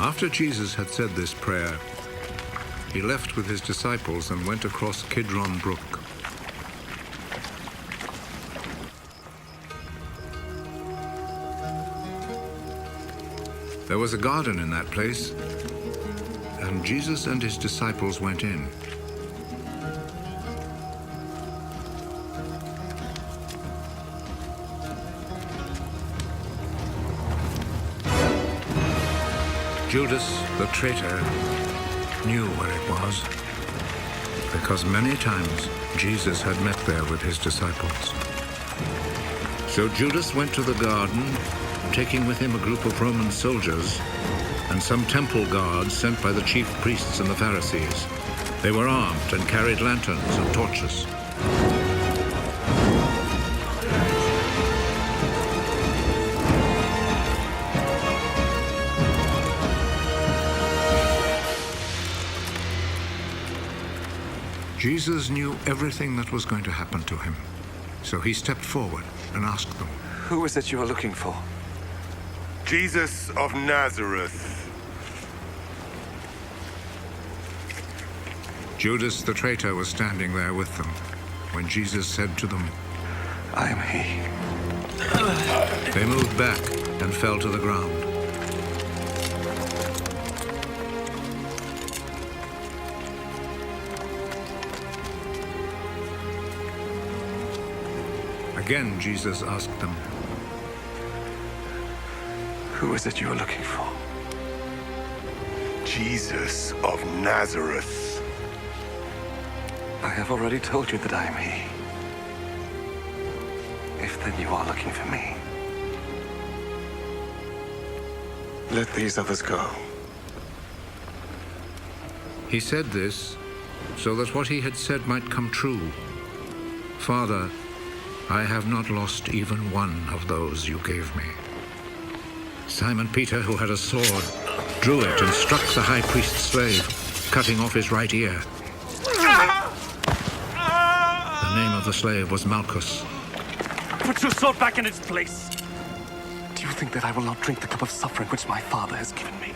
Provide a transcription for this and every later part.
After Jesus had said this prayer, he left with his disciples and went across Kidron Brook. There was a garden in that place, and Jesus and his disciples went in. Judas, the traitor, knew where it was, because many times Jesus had met there with his disciples. So Judas went to the garden, taking with him a group of Roman soldiers and some temple guards sent by the chief priests and the Pharisees. They were armed and carried lanterns and torches. Jesus knew everything that was going to happen to him, so he stepped forward and asked them, "Who is it you are looking for?" Jesus of Nazareth. Judas the traitor was standing there with them when Jesus said to them, "I am he." They moved back and fell to the ground. Again, Jesus asked them, "Who is it you are looking for?" Jesus of Nazareth. I have already told you that I am he. If then you are looking for me, let these others go. He said this so that what he had said might come true. Father, I have not lost even one of those you gave me. Simon Peter, who had a sword, drew it and struck the high priest's slave, cutting off his right ear. The name of the slave was Malchus. Put your sword back in its place. Do you think that I will not drink the cup of suffering which my father has given me?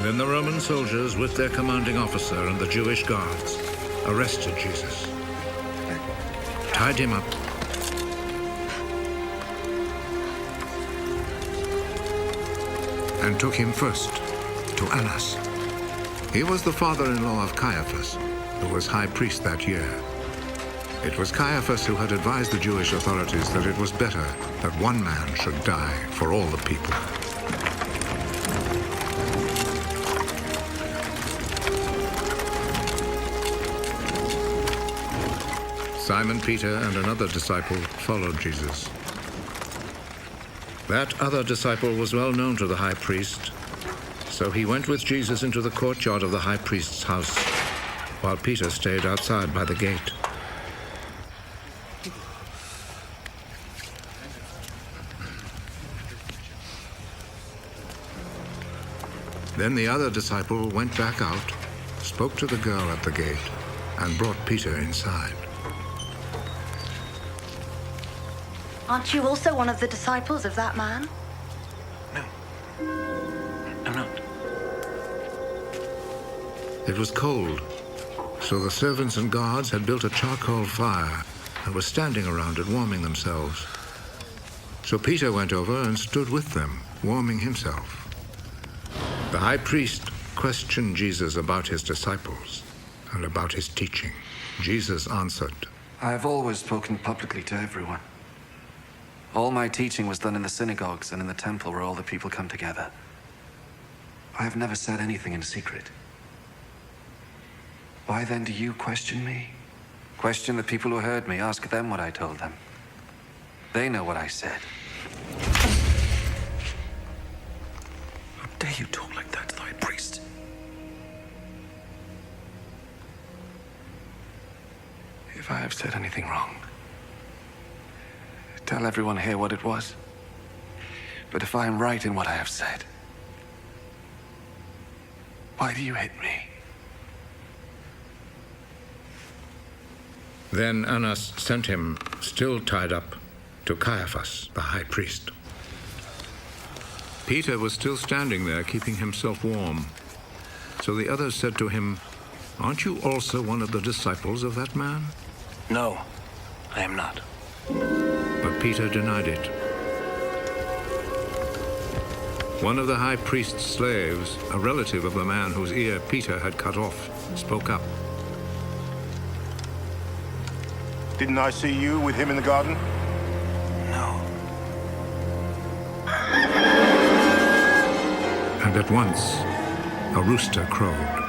Then the Roman soldiers, with their commanding officer and the Jewish guards, arrested Jesus, tied him up, and took him first to Annas. He was the father-in-law of Caiaphas, who was high priest that year. It was Caiaphas who had advised the Jewish authorities that it was better that one man should die for all the people. Simon Peter and another disciple followed Jesus. That other disciple was well known to the high priest, so he went with Jesus into the courtyard of the high priest's house, while Peter stayed outside by the gate. Then the other disciple went back out, spoke to the girl at the gate, and brought Peter inside. Aren't you also one of the disciples of that man? No. I'm not. It was cold, so the servants and guards had built a charcoal fire and were standing around it, warming themselves. So Peter went over and stood with them, warming himself. The high priest questioned Jesus about his disciples and about his teaching. Jesus answered, I have always spoken publicly to everyone. All my teaching was done in the synagogues and in the temple where all the people come together. I have never said anything in secret. Why then do you question me? Question the people who heard me. Ask them what I told them. They know what I said. How dare you talk like that to the high priest? If I have said anything wrong, tell everyone here what it was. But if I am right in what I have said, why do you hit me? Then Annas sent him, still tied up, to Caiaphas, the high priest. Peter was still standing there, keeping himself warm. So the others said to him, "Aren't you also one of the disciples of that man?" No, I am not. But Peter denied it. One of the high priest's slaves, a relative of the man whose ear Peter had cut off, spoke up. Didn't I see you with him in the garden? No. And at once, a rooster crowed.